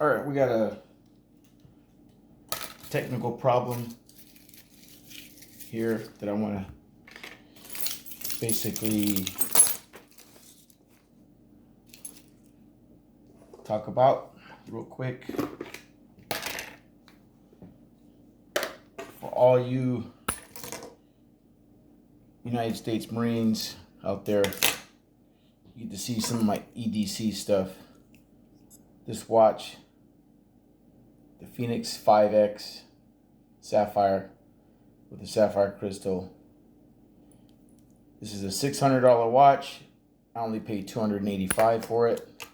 All right, we got a technical problem here that I want to basically talk about real quick. For all you United States Marines out there, you get to see some of my EDC stuff. This watch, the Phoenix 5X Sapphire with a sapphire crystal. This is a $600 watch. I only paid $285 for it.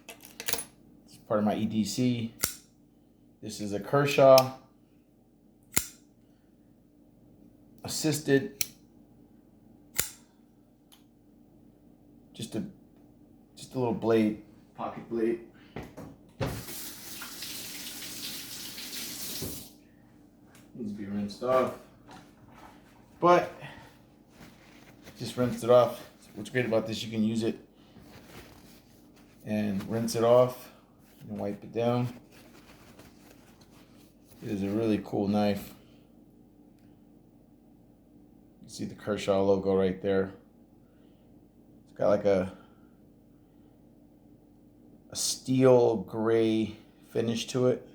It's part of my EDC. This is a Kershaw assisted, just a little blade, pocket blade. Needs to be rinsed off, but just rinsed it off. What's great about this, you can use it and rinse it off and wipe it down. It is a really cool knife. You see the Kershaw logo right there. It's got like a steel gray finish to it.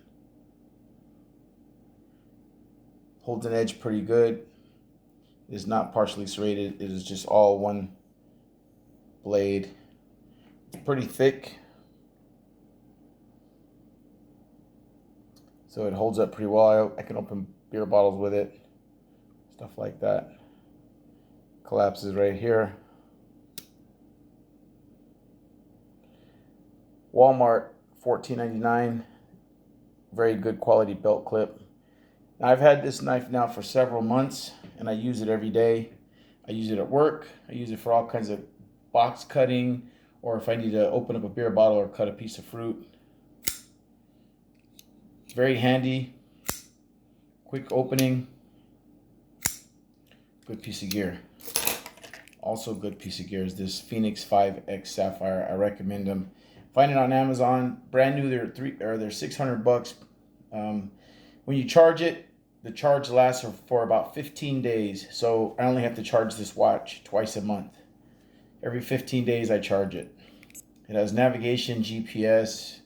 Holds an edge pretty good. It is not partially serrated. It is just all one blade. It's pretty thick, so it holds up pretty well. I can open beer bottles with it, stuff like that. Collapses right here. Walmart, $14.99. Very good quality belt clip. Now, I've had this knife now for several months, and I use it every day. I use it at work. I use it for all kinds of box cutting, or if I need to open up a beer bottle or cut a piece of fruit. Very handy, quick opening, good piece of gear. Also good piece of gear is this Phoenix 5X Sapphire. I recommend them. Find it on Amazon. Brand new, they're $600. When you charge it, the charge lasts for about 15 days. So I only have to charge this watch twice a month. Every 15 days I charge it. It has navigation, GPS,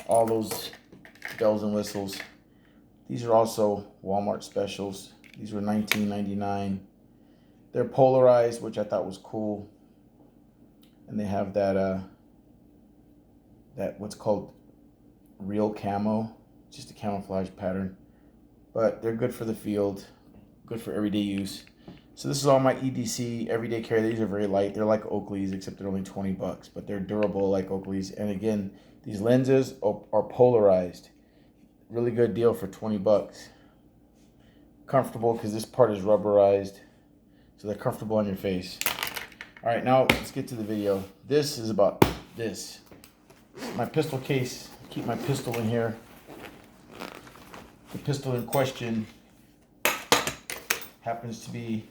all those bells and whistles. These are also Walmart specials. These were $19.99. They're polarized, which I thought was cool. And they have that what's called real camo, just a camouflage pattern. But they're good for the field, good for everyday use. So this is all my EDC everyday carry. These are very light. They're like Oakley's, except they're only $20, but they're durable like Oakley's. And again, these lenses are polarized. Really good deal for $20. Comfortable because this part is rubberized, so they're comfortable on your face. All right, now let's get to the video. This is about this. My pistol case. Keep my pistol in here. The pistol in question happens to be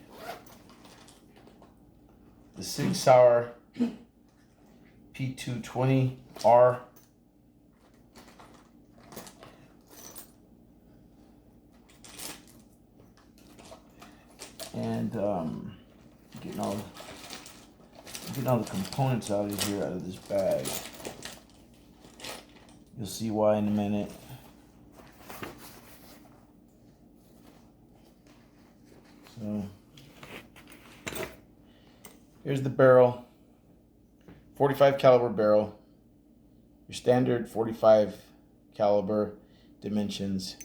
the Sig Sauer P220R. And getting all the components out of here, out of this bag. You'll see why in a minute. So here's the barrel, 45 caliber barrel, your standard 45 caliber dimensions.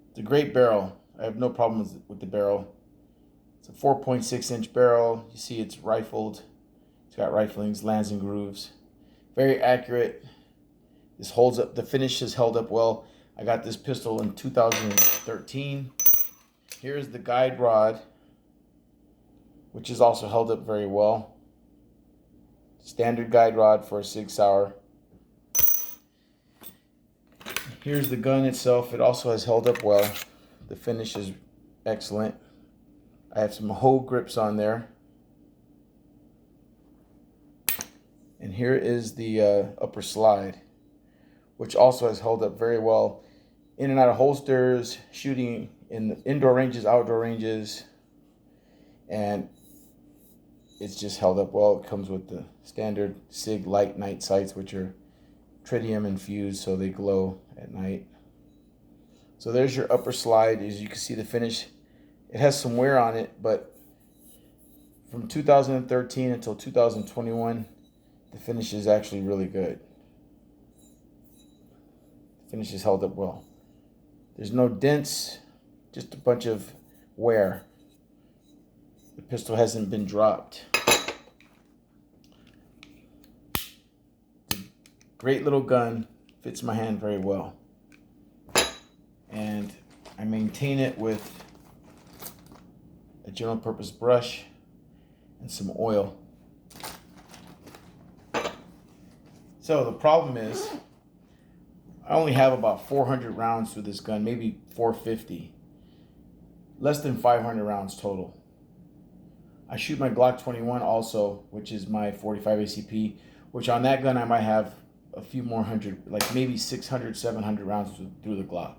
It's a great barrel. I have no problems with the barrel. It's a 4.6 inch barrel. You see it's rifled. It's got riflings, lands and grooves. Very accurate. This holds up, the finish has held up well. I got this pistol in 2013. Here's the guide rod, which is also held up very well. Standard guide rod for a Sig Sauer. Here's the gun itself. It also has held up well. The finish is excellent. I have some hoe grips on there. And here is the upper slide, which also has held up very well in and out of holsters, shooting in the indoor ranges, outdoor ranges, and it's just held up well. It comes with the standard SIG light night sights, which are tritium infused, so they glow at night. So there's your upper slide. As you can see, the finish, it has some wear on it, but from 2013 until 2021, the finish is actually really good. The finish is held up well. There's no dents, just a bunch of wear. The pistol hasn't been dropped. It's a great little gun, fits my hand very well. And I maintain it with a general purpose brush and some oil. So the problem is, I only have about 400 rounds through this gun, maybe 450. Less than 500 rounds total. I shoot my Glock 21 also, which is my 45 ACP, which on that gun I might have a few more hundred, like maybe 600, 700 rounds through the Glock.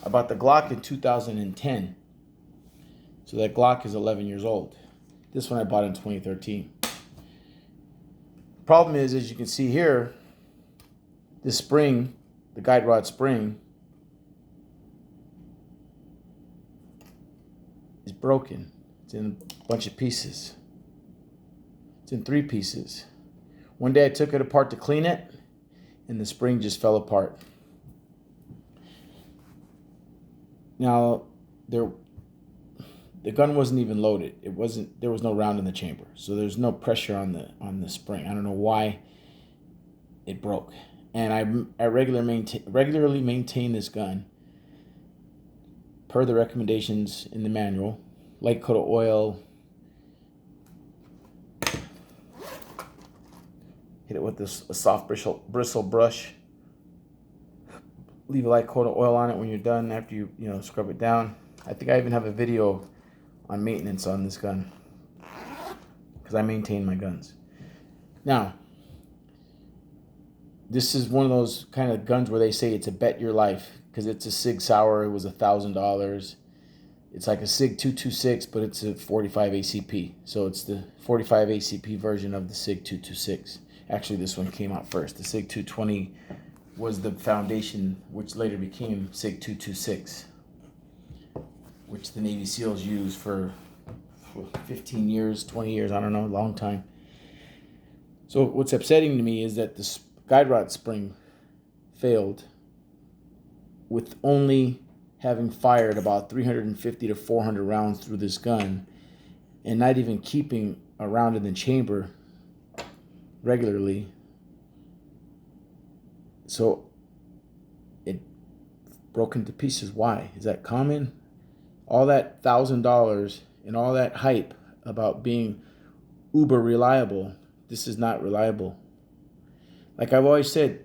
I bought the Glock in 2010. So that Glock is 11 years old. This one I bought in 2013. Problem is, as you can see here, this spring, the guide rod spring, is broken. It's in a bunch of pieces. It's in 3 pieces. One day I took it apart to clean it, and the spring just fell apart. Now, the gun wasn't even loaded. There was no round in the chamber, so there's no pressure on the spring. I don't know why it broke. And I regularly maintain this gun per the recommendations in the manual. Light coat of oil. Hit it with a soft bristle brush. Leave a light coat of oil on it when you're done after you scrub it down. I think I even have a video on maintenance on this gun because I maintain my guns. Now, this is one of those kind of guns where they say it's a bet your life because it's a SIG Sauer. It was $1,000. It's like a SIG226, but it's a 45 ACP. So it's the 45 ACP version of the SIG226. Actually, this one came out first. The SIG220 was the foundation, which later became SIG226, which the Navy SEALs used for 15 years, 20 years, I don't know, a long time. So what's upsetting to me is that this guide rod spring failed with only having fired about 350 to 400 rounds through this gun and not even keeping a round in the chamber regularly. So it broke into pieces. Why? Is that common? All that $1,000 and all that hype about being uber reliable, this is not reliable. Like I've always said,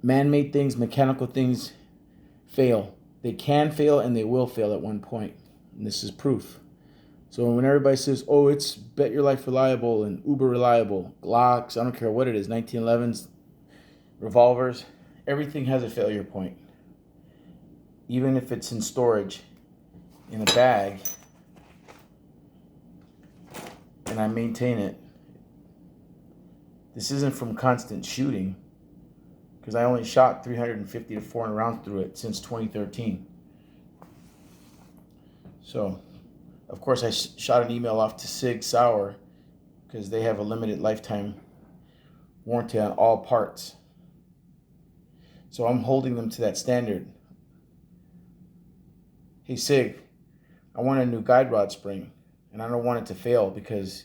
man-made things, mechanical things fail. They can fail and they will fail at one point. And this is proof. So when everybody says, oh, it's bet your life reliable and uber reliable, Glocks, I don't care what it is, 1911s, revolvers, everything has a failure point. Even if it's in storage in a bag and I maintain it. This isn't from constant shooting because I only shot 350 to 400 rounds through it since 2013. So, of course, I shot an email off to SIG Sauer because they have a limited lifetime warranty on all parts. So I'm holding them to that standard. Hey SIG, I want a new guide rod spring and I don't want it to fail because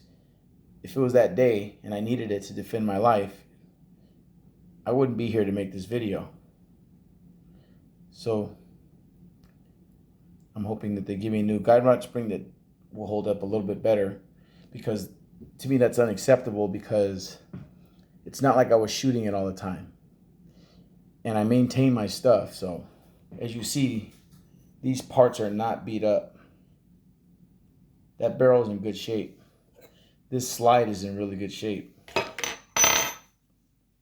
if it was that day and I needed it to defend my life, I wouldn't be here to make this video. So I'm hoping that they give me a new guide rod spring that will hold up a little bit better, because to me that's unacceptable, because it's not like I was shooting it all the time. And I maintain my stuff. So as you see, these parts are not beat up. That barrel is in good shape. This slide is in really good shape.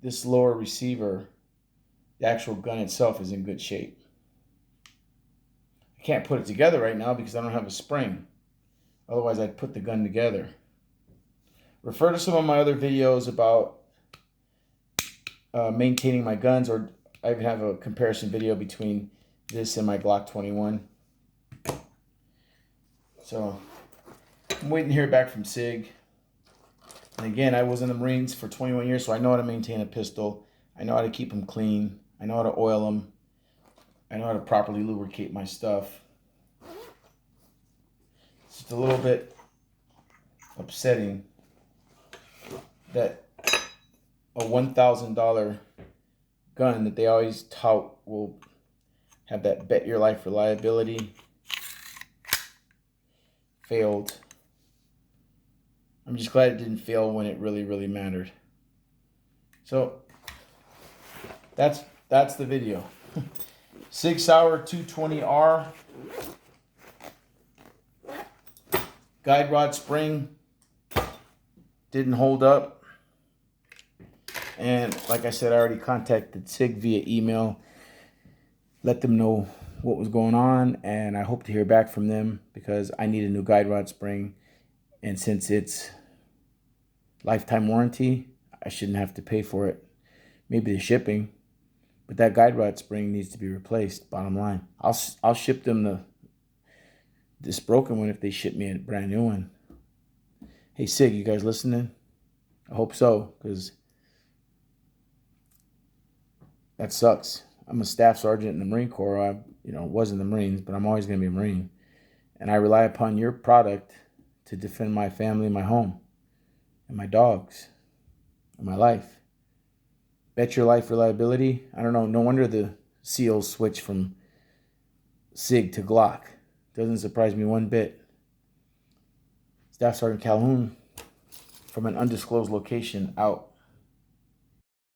This lower receiver the actual gun itself is in good shape. I can't put it together right now because I don't have a spring. Otherwise, I'd put the gun together. Refer to some of my other videos about maintaining my guns, or I even have a comparison video between this and my Glock 21. So I'm waiting to hear back from SIG. And again, I was in the Marines for 21 years, so I know how to maintain a pistol. I know how to keep them clean. I know how to oil them. I know how to properly lubricate my stuff. It's just a little bit upsetting that a $1,000 gun that they always tout will have that bet your life reliability failed. I'm just glad it didn't fail when it really, really mattered. So that's the video. SIG Sauer 220R guide rod spring didn't hold up. And like I said, I already contacted SIG via email, let them know what was going on, and I hope to hear back from them because I need a new guide rod spring. And since it's lifetime warranty, I shouldn't have to pay for it. Maybe the shipping, but that guide rod spring needs to be replaced, bottom line. I'll ship them this broken one if they ship me a brand new one. Hey SIG, you guys listening? I hope so, because that sucks. I'm a staff sergeant in the Marine Corps. I was in the Marines, but I'm always going to be a Marine. And I rely upon your product to defend my family, my home, and my dogs, and my life. Bet your life reliability. I don't know. No wonder the SEALs switch from SIG to Glock. Doesn't surprise me one bit. Staff Sergeant Calhoun from an undisclosed location out.